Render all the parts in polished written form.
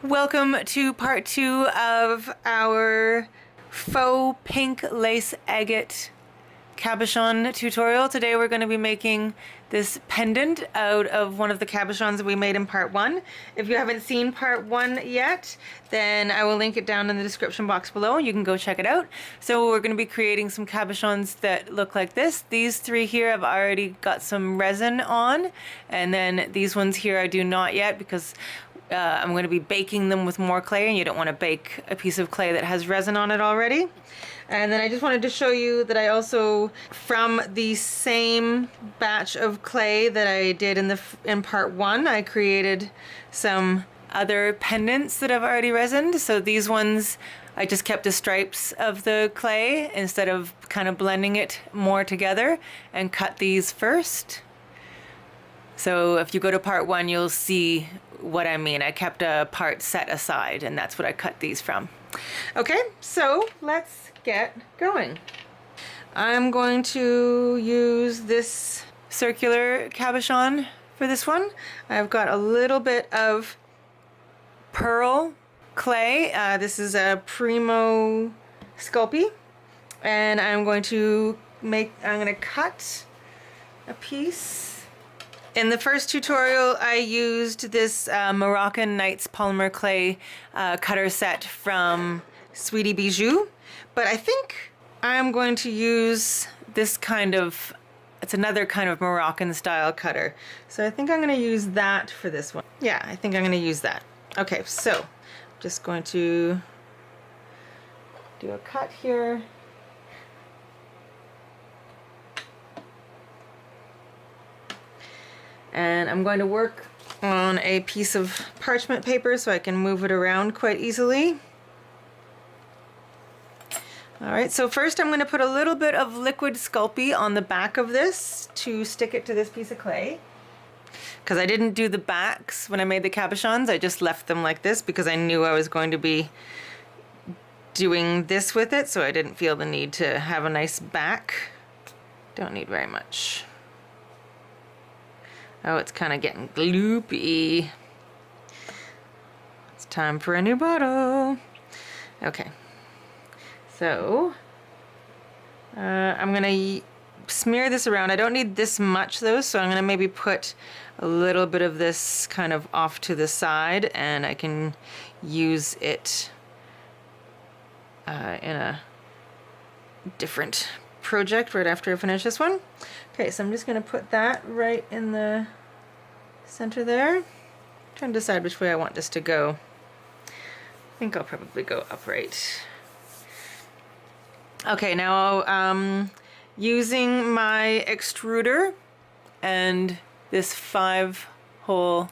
Welcome to part 2 of our faux pink lace agate cabochon tutorial. Today we're going to be making this pendant out of one of the cabochons that we made in part 1. If you haven't seen part 1 yet, then I will link it down in the description box below. You can go check it out. So we're going to be creating some cabochons that look like this. These three here I've already got some resin on, and then these ones here I do not yet because I'm going to be baking them with more clay, and you don't want to bake a piece of clay that has resin on it already. And then I just wanted to show you that I also, from the same batch of clay that I did in part 1, I created some other pendants that I've already resined. So these ones, I just kept the stripes of the clay instead of kind of blending it more together and cut these first. So if you go to part 1, you'll see what I mean. I kept a part set aside, and that's what I cut these from. Okay, so let's get going. I'm going to use this circular cabochon for this one. I've got a little bit of pearl clay. This is a Primo Sculpey, and I'm going to cut a piece. In the first tutorial, I used this Moroccan Nights polymer clay cutter set from Sweetie Bijou, but I think I'm going to use this it's another kind of Moroccan style cutter. So I think I'm going to use that for this one. Yeah, I think I'm going to use that. Okay, so I'm just going to do a cut here. And I'm going to work on a piece of parchment paper so I can move it around quite easily. Alright, so first I'm going to put a little bit of liquid Sculpey on the back of this to stick it to this piece of clay. Because I didn't do the backs when I made the cabochons, I just left them like this because I knew I was going to be doing this with it, so I didn't feel the need to have a nice back. Don't need very much. Oh, it's kind of getting gloopy. It's time for a new bottle. Okay. So, I'm going to smear this around. I don't need this much though, so I'm going to maybe put a little bit of this kind of off to the side, and I can use it in a different project right after I finish this one. Okay, so I'm just going to put that right in the center there. I'm trying to decide which way I want this to go. I think I'll probably go upright. Okay, now using my extruder and this 5-hole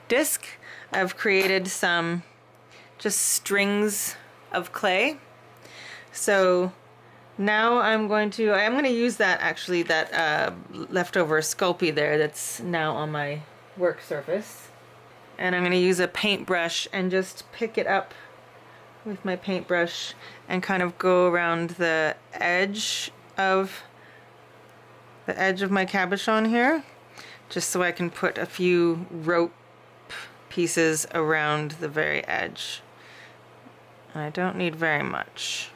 disc, I've created some just strings of clay. So now I am going to use that leftover Sculpey there that's now on my work surface. And I'm going to use a paintbrush and just pick it up with my paintbrush and kind of go around the edge of my cabochon here, just so I can put a few rope pieces around the very edge. And I don't need very much.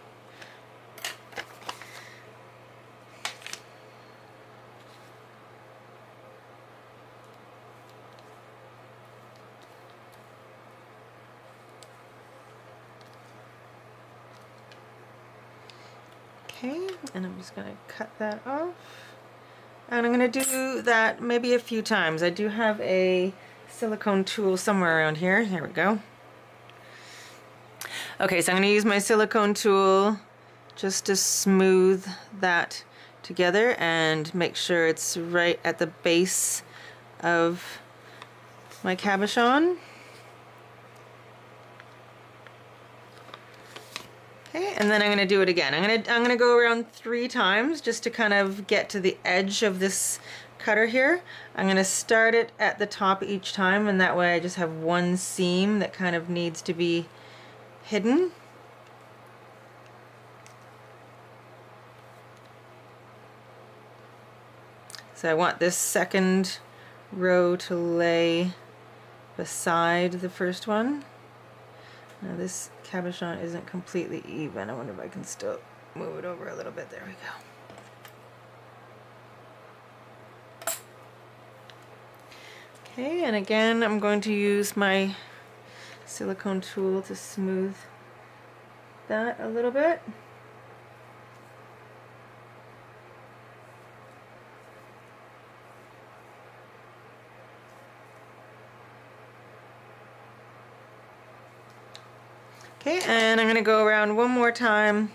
Okay, and I'm just going to cut that off. And I'm going to do that maybe a few times. I do have a silicone tool somewhere around here. Here we go. Okay, so I'm going to use my silicone tool just to smooth that together and make sure it's right at the base of my cabochon. Okay, and then I'm going to do it again. I'm going to go around 3 times just to kind of get to the edge of this cutter here. I'm going to start it at the top each time, and that way I just have one seam that kind of needs to be hidden. So I want this second row to lay beside the first one. Now this cabochon isn't completely even. I wonder if I can still move it over a little bit. There we go. Okay, and again I'm going to use my silicone tool to smooth that a little bit. Okay, and I'm going to go around one more time.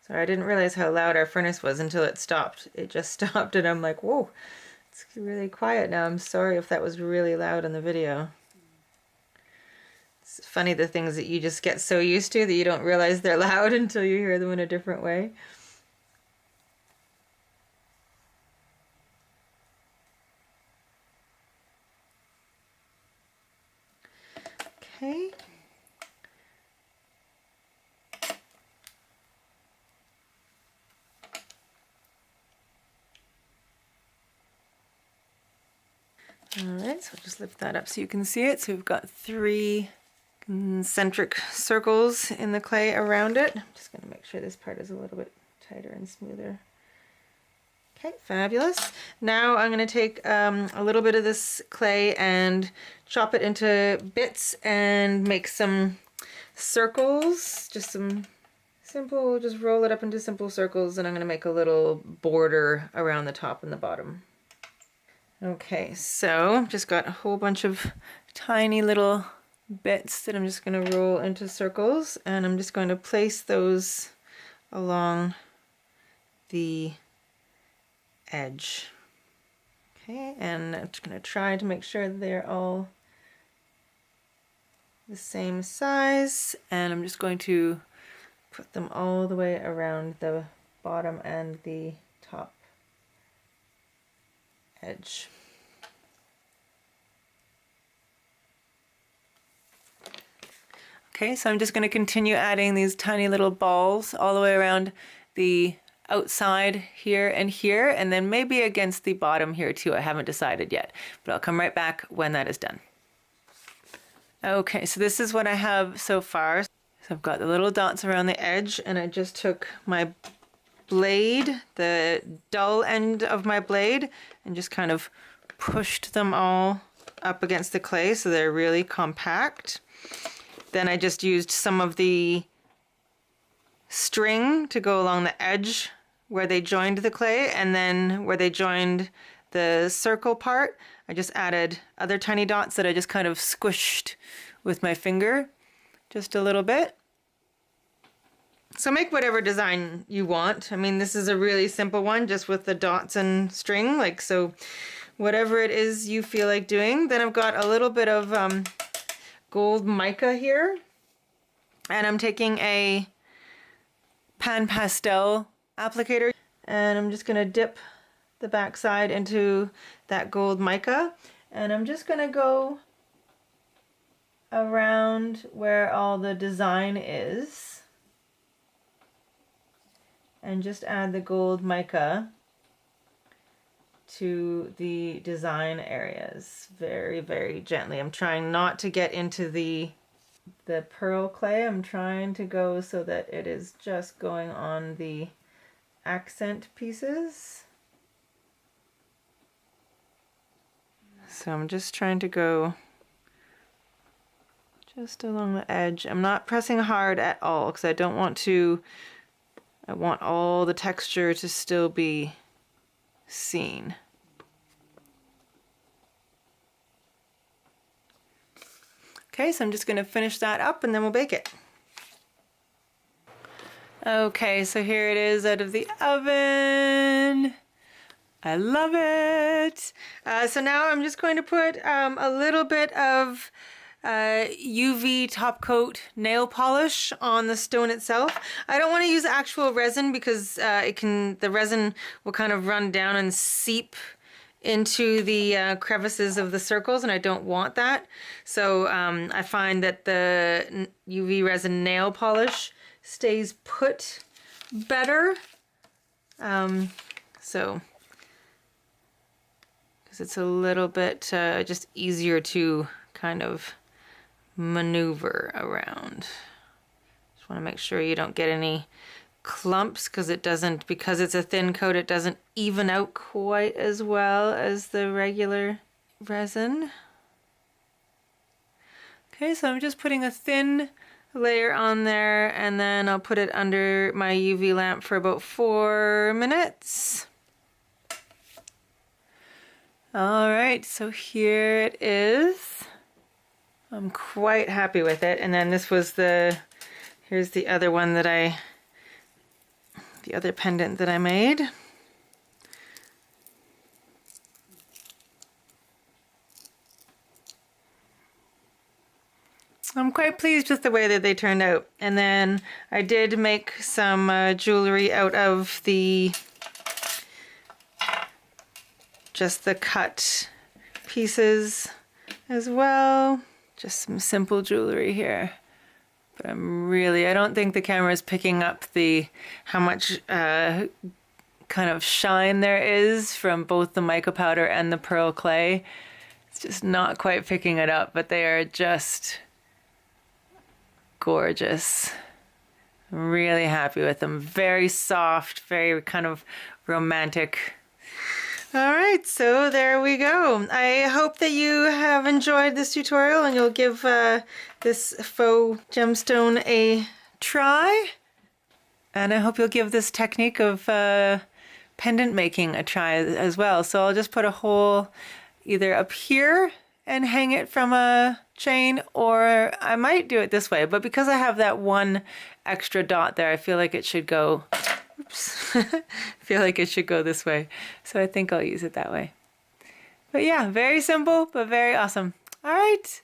Sorry, I didn't realize how loud our furnace was until it stopped. It just stopped and I'm like, whoa, it's really quiet now. I'm sorry if that was really loud in the video. It's funny the things that you just get so used to that you don't realize they're loud until you hear them in a different way. Okay. Alright, so I'll just lift that up so you can see it. So we've got 3 concentric circles in the clay around it. I'm just going to make sure this part is a little bit tighter and smoother. Okay, fabulous. Now I'm going to take a little bit of this clay and chop it into bits and make some circles, just some simple, just roll it up into simple circles, and I'm going to make a little border around the top and the bottom. Okay, so just got a whole bunch of tiny little bits that I'm just going to roll into circles, and I'm just going to place those along the edge. Okay, and I'm just going to try to make sure they're all the same size, and I'm just going to put them all the way around the bottom and the top edge. Okay, so I'm just going to continue adding these tiny little balls all the way around the outside here, and then maybe against the bottom here too. I haven't decided yet, but I'll come right back when that is done. Okay, so this is what I have so far. So I've got the little dots around the edge, and I just took my blade, the dull end of my blade, and just kind of pushed them all up against the clay so they're really compact. Then I just used some of the string to go along the edge where they joined the clay, and then where they joined the circle part, I just added other tiny dots that I just kind of squished with my finger just a little bit. So make whatever design you want. I mean, this is a really simple one just with the dots and string, like, so whatever it is you feel like doing. Then I've got a little bit of gold mica here, and I'm taking a pan pastel applicator, and I'm just going to dip the back side into that gold mica, and I'm just going to go around where all the design is and just add the gold mica to the design areas very, very gently. I'm trying not to get into the pearl clay. I'm trying to go so that it is just going on the accent pieces. So I'm just trying to go just along the edge. I'm not pressing hard at all because I don't want to, I want all the texture to still be seen. Okay, so I'm just going to finish that up and then we'll bake it. Okay, so here it is out of the oven. I love it. So now I'm just going to put a little bit of UV top coat nail polish on the stone itself. I don't want to use actual resin because the resin will kind of run down and seep into the crevices of the circles, and I don't want that. So I find that the UV resin nail polish stays put better. So because it's a little bit just easier to kind of maneuver around. Just want to make sure you don't get any clumps, because it doesn't, because it's a thin coat, it doesn't even out quite as well as the regular resin. Okay, so I'm just putting a thin layer on there, and then I'll put it under my UV lamp for about 4 minutes. All right, so here it is. I'm quite happy with it. And then this was here's the other one that the other pendant that I made. I'm quite pleased with the way that they turned out. And then I did make some jewelry out of just the cut pieces as well. Just some simple jewelry here. But I don't think the camera is picking up how much kind of shine there is from both the mica powder and the pearl clay. It's just not quite picking it up, but they are just gorgeous. I'm really happy with them. Very soft, very kind of romantic. All right, so there we go. I hope that you have enjoyed this tutorial and you'll give this faux gemstone a try. And I hope you'll give this technique of pendant making a try as well. So I'll just put a hole either up here and hang it from a chain, or I might do it this way, but because I have that one extra dot there, I feel like it should go, oops, I feel like it should go this way. So I think I'll use it that way. But yeah, very simple, but very awesome. All right.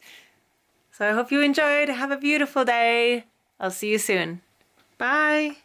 So I hope you enjoyed. Have a beautiful day. I'll see you soon. Bye.